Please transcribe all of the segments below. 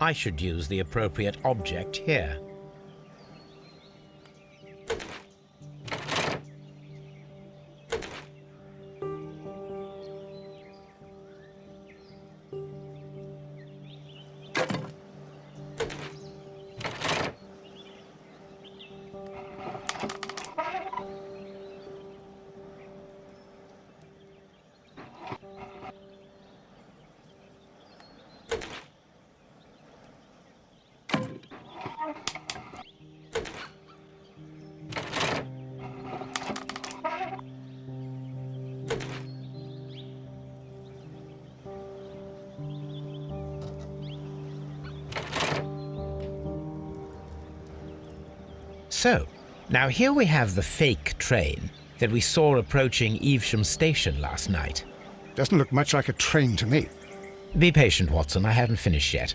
I should use the appropriate object here. So, now here we have the fake train that we saw approaching Evesham Station last night. Doesn't look much like a train to me. Be patient, Watson, I haven't finished yet.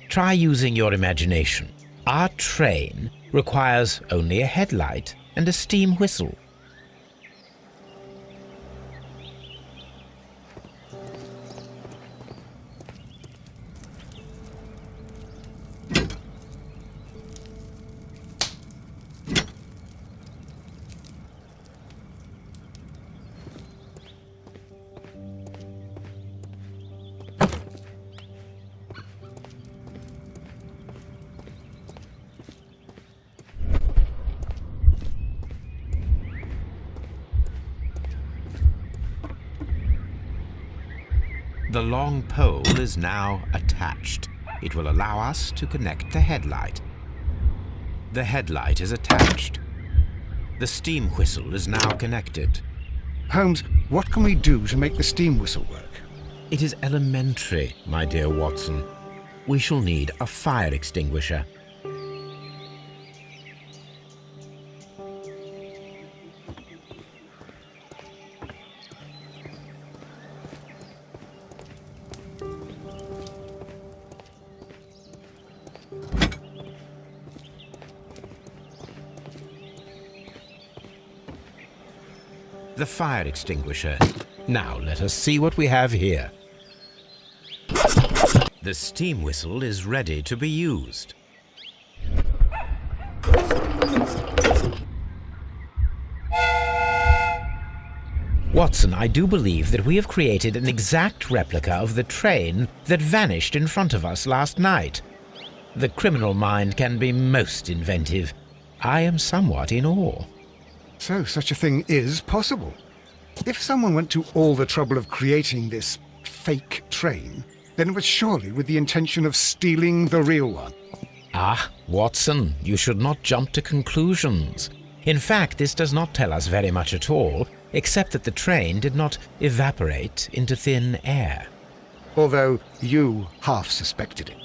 Try using your imagination. Our train requires only a headlight and a steam whistle. The long pole is now attached. It will allow us to connect the headlight. The headlight is attached. The steam whistle is now connected. Holmes, what can we do to make the steam whistle work? It is elementary, my dear Watson. We shall need a fire extinguisher. The fire extinguisher. Now let us see what we have here. The steam whistle is ready to be used. Watson, I do believe that we have created an exact replica of the train that vanished in front of us last night. The criminal mind can be most inventive. I am somewhat in awe. So such a thing is possible. If someone went to all the trouble of creating this fake train, then it was surely with the intention of stealing the real one. Ah, Watson, you should not jump to conclusions. In fact, this does not tell us very much at all, except that the train did not evaporate into thin air. Although you half suspected it.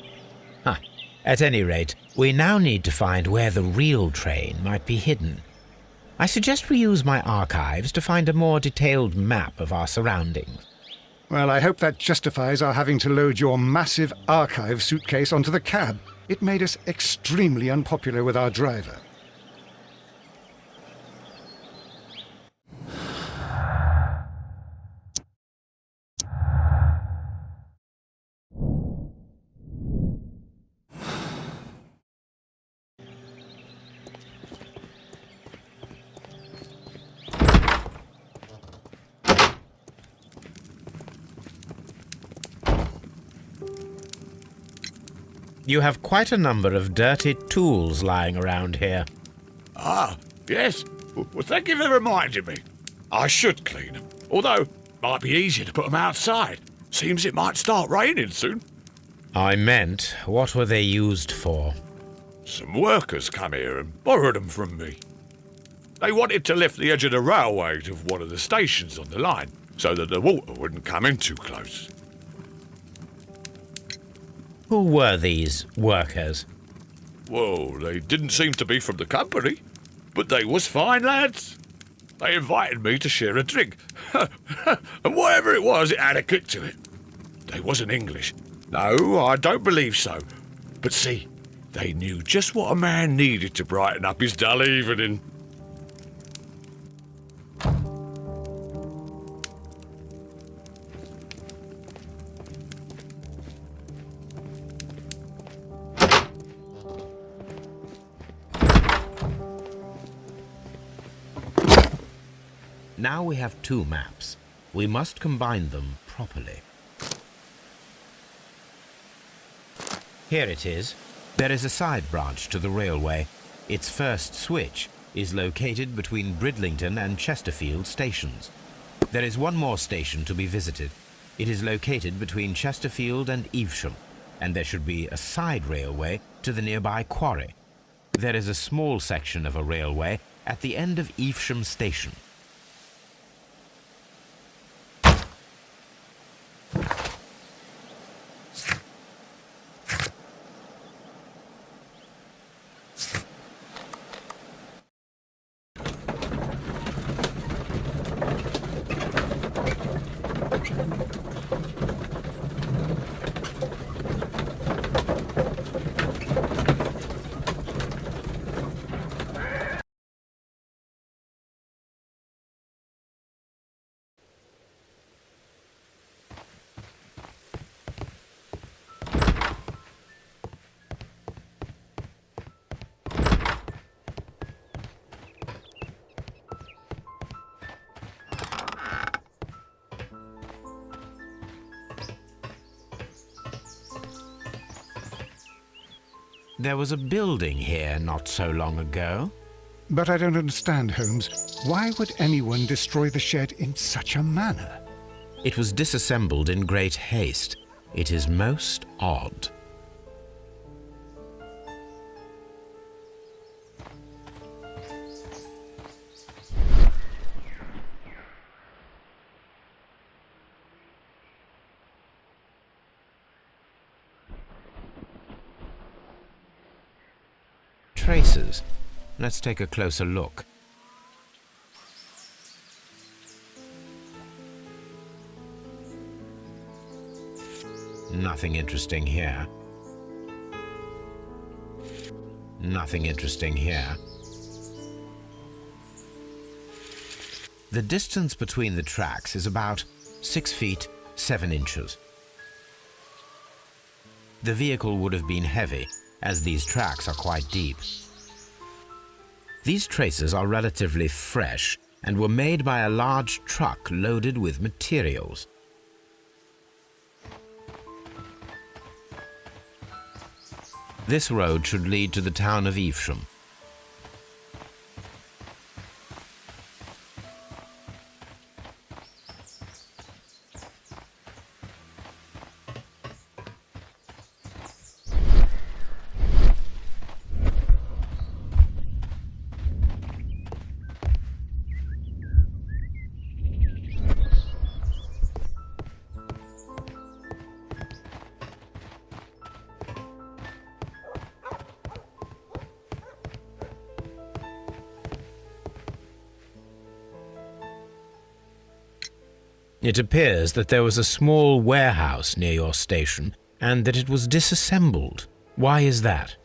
At any rate, we now need to find where the real train might be hidden. I suggest we use my archives to find a more detailed map of our surroundings. Well, I hope that justifies our having to load your massive archive suitcase onto the cab. It made us extremely unpopular with our driver. You have quite a number of dirty tools lying around here. Ah, yes. Well, thank you for reminding me. I should clean them. Although, it might be easier to put them outside. Seems it might start raining soon. I meant, what were they used for? Some workers come here and borrowed them from me. They wanted to lift the edge of the railway to one of the stations on the line, so that the water wouldn't come in too close. Who were these workers? Well, they didn't seem to be from the company, but they was fine lads. They invited me to share a drink, and whatever it was, it had a kick to it. They wasn't English. No, I don't believe so. But see, they knew just what a man needed to brighten up his dull evening. Now we have two maps. We must combine them properly. Here it is. There is a side branch to the railway. Its first switch is located between Bridlington and Chesterfield stations. There is one more station to be visited. It is located between Chesterfield and Evesham, and there should be a side railway to the nearby quarry. There is a small section of a railway at the end of Evesham station. There was a building here not so long ago. But I don't understand, Holmes. Why would anyone destroy the shed in such a manner? It was disassembled in great haste. It is most odd. Traces. Let's take a closer look. Nothing interesting here. Nothing interesting here. The distance between the tracks is about 6 feet 7 inches. The vehicle would have been heavy, as these tracks are quite deep. These traces are relatively fresh and were made by a large truck loaded with materials. This road should lead to the town of Evesham. It appears that there was a small warehouse near your station and that it was disassembled. Why is that?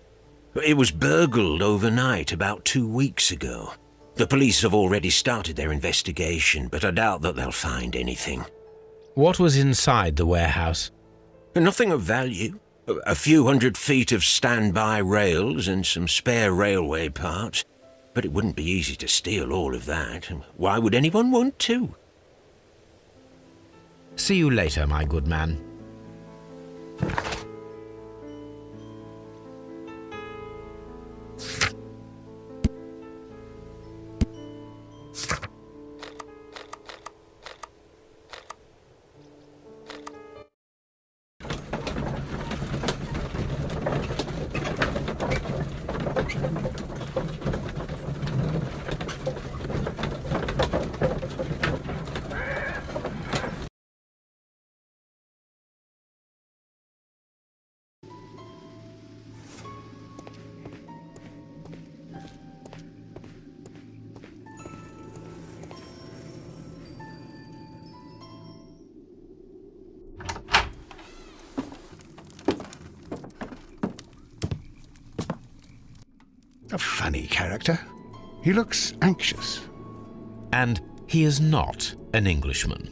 It was burgled overnight about 2 weeks ago. The police have already started their investigation, but I doubt that they'll find anything. What was inside the warehouse? Nothing of value. A few 100 feet of standby rails and some spare railway parts. But it wouldn't be easy to steal all of that. Why would anyone want to? See you later, my good man. A funny character. He looks anxious. And he is not an Englishman.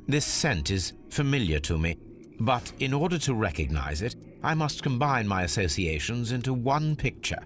This scent is familiar to me, but in order to recognize it, I must combine my associations into one picture.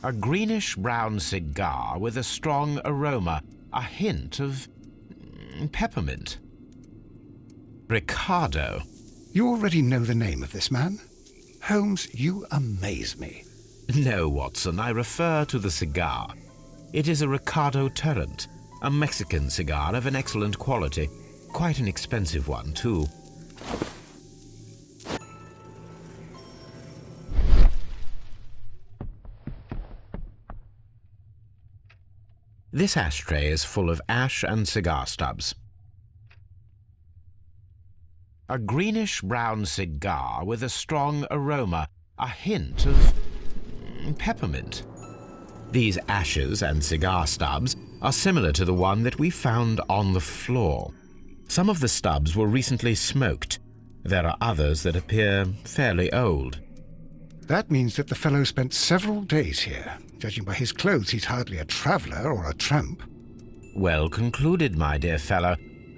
A greenish-brown cigar with a strong aroma, a hint of peppermint. Ricardo. You already know the name of this man? Holmes, you amaze me. No, Watson, I refer to the cigar. It is a Ricardo Turrent, a Mexican cigar of an excellent quality. Quite an expensive one, too. This ashtray is full of ash and cigar stubs. A greenish-brown cigar with a strong aroma, a hint of peppermint. These ashes and cigar stubs are similar to the one that we found on the floor. Some of the stubs were recently smoked. There are others that appear fairly old. That means that the fellow spent several days here. Judging by his clothes, he's hardly a traveller or a tramp. Well concluded, my dear fellow.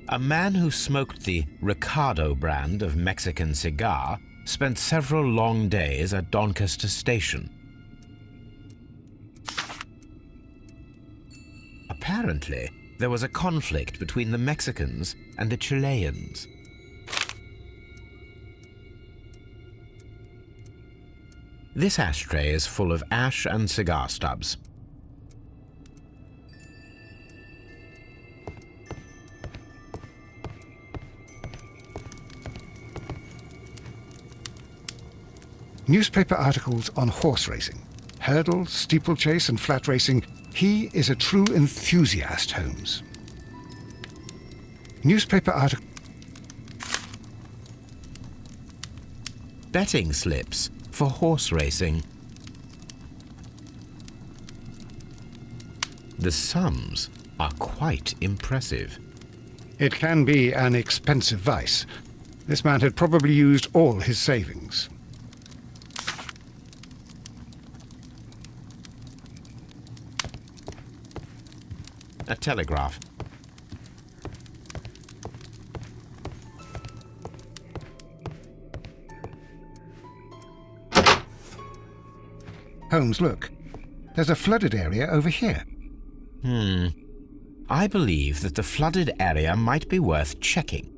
A man who smoked the Ricardo brand of Mexican cigar spent several long days at Doncaster Station. Apparently, there was a conflict between the Mexicans and the Chileans. This ashtray is full of ash and cigar stubs. Newspaper articles on horse racing, hurdle, steeplechase and flat racing. He is a true enthusiast, Holmes. Newspaper article... Betting slips for horse racing. The sums are quite impressive. It can be an expensive vice. This man had probably used all his savings. A telegraph. Holmes, look. There's a flooded area over here. I believe that the flooded area might be worth checking.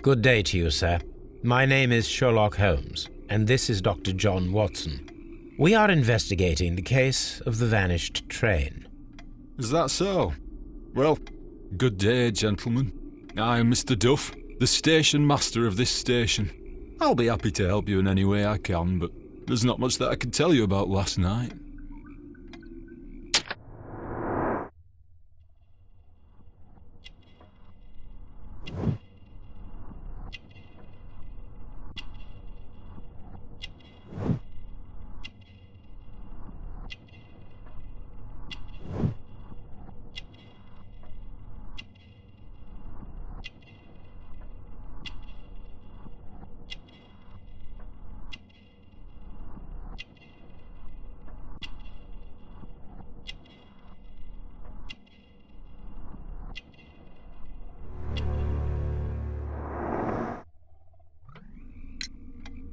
Good day to you, sir. My name is Sherlock Holmes, and this is Dr. John Watson. We are investigating the case of the vanished train. Is that so? Well, good day, gentlemen. I'm Mr. Duff, the station master of this station. I'll be happy to help you in any way I can, but there's not much that I can tell you about last night.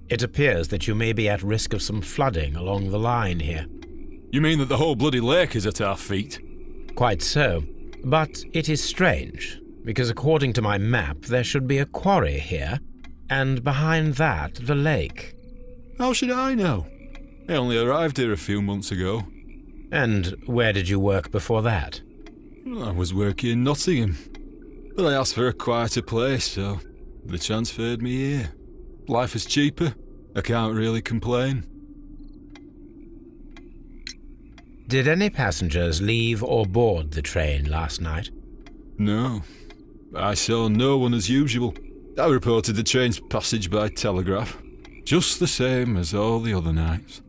It appears that you may be at risk of some flooding along the line here. You mean that the whole bloody lake is at our feet? Quite so. But it is strange, because according to my map, there should be a quarry here, and behind that, the lake. How should I know? I only arrived here a few months ago. And where did you work before that? I was working in Nottingham, but I asked for a quieter place, so they transferred me here. Life is cheaper. I can't really complain. Did any passengers leave or board the train last night? No. I saw no one as usual. I reported the train's passage by telegraph, just the same as all the other nights.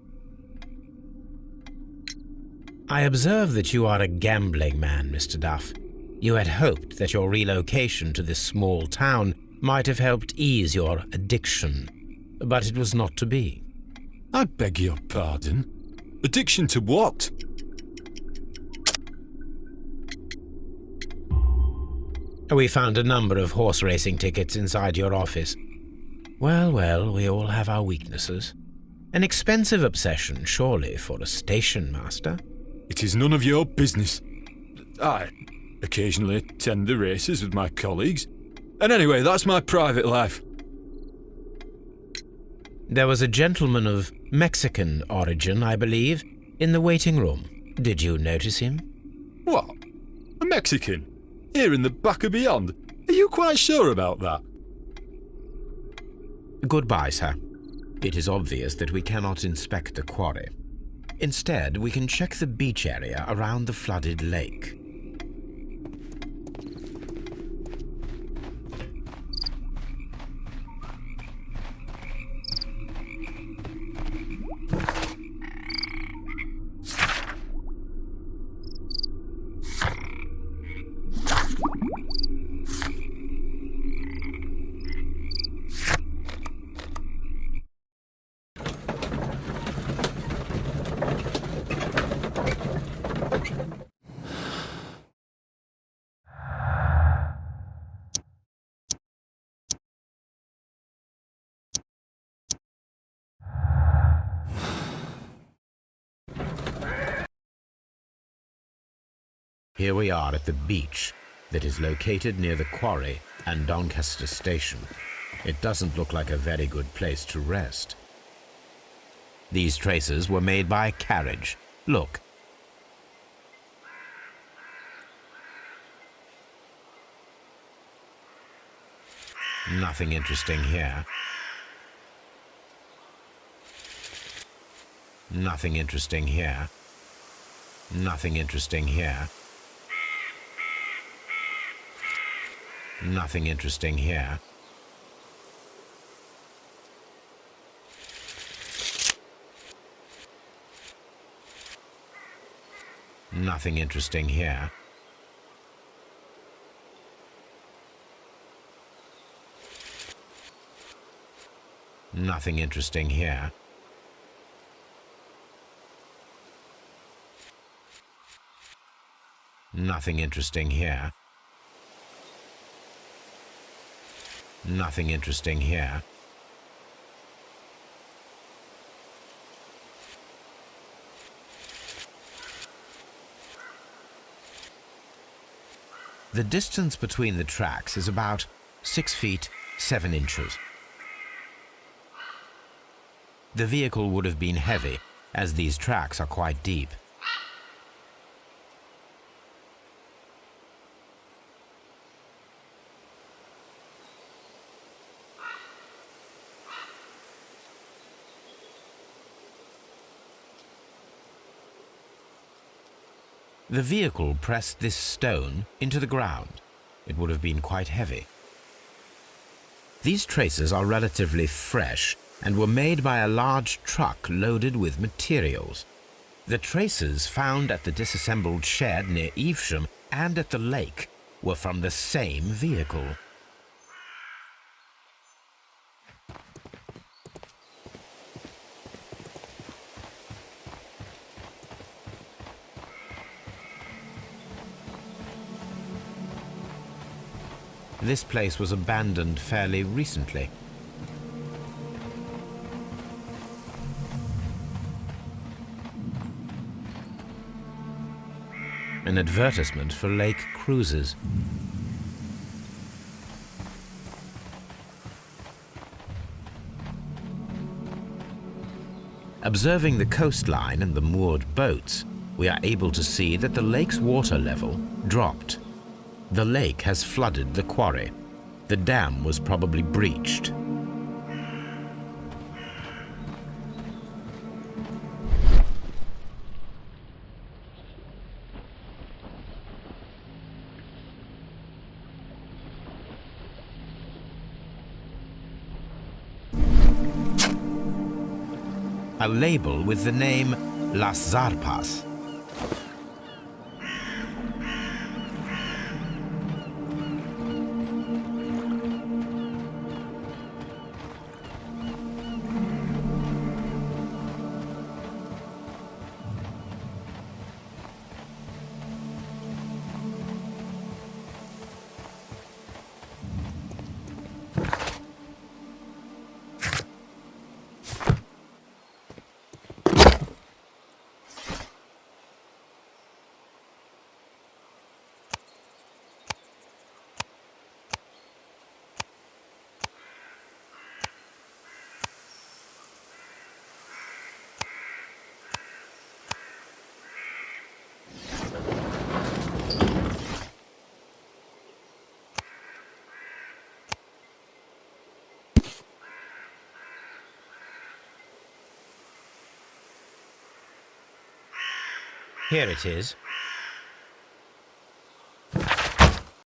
I observe that you are a gambling man, Mr. Duff. You had hoped that your relocation to this small town might have helped ease your addiction, but it was not to be. I beg your pardon? Addiction to what? We found a number of horse racing tickets inside your office. Well, we all have our weaknesses. An expensive obsession, surely, for a station master. It is none of your business. I occasionally attend the races with my colleagues. And anyway, that's my private life. There was a gentleman of Mexican origin, I believe, in the waiting room. Did you notice him? What? A Mexican? Here in the back of beyond? Are you quite sure about that? Goodbye, sir. It is obvious that we cannot inspect the quarry. Instead, we can check the beach area around the flooded lake. Here we are at the beach that is located near the quarry and Doncaster Station. It doesn't look like a very good place to rest. These traces were made by a carriage. Look. Nothing interesting here. Nothing interesting here. Nothing interesting here. Nothing interesting here. Nothing interesting here. Nothing interesting here. Nothing interesting here. Nothing interesting here. The distance between the tracks is about 6 feet 7 inches. The vehicle would have been heavy, as these tracks are quite deep. The vehicle pressed this stone into the ground. It would have been quite heavy. These traces are relatively fresh and were made by a large truck loaded with materials. The traces found at the disassembled shed near Evesham and at the lake were from the same vehicle. This place was abandoned fairly recently. An advertisement for lake cruises. Observing the coastline and the moored boats, we are able to see that the lake's water level dropped. The lake has flooded the quarry. The dam was probably breached. A label with the name Las Zarpas. Here it is.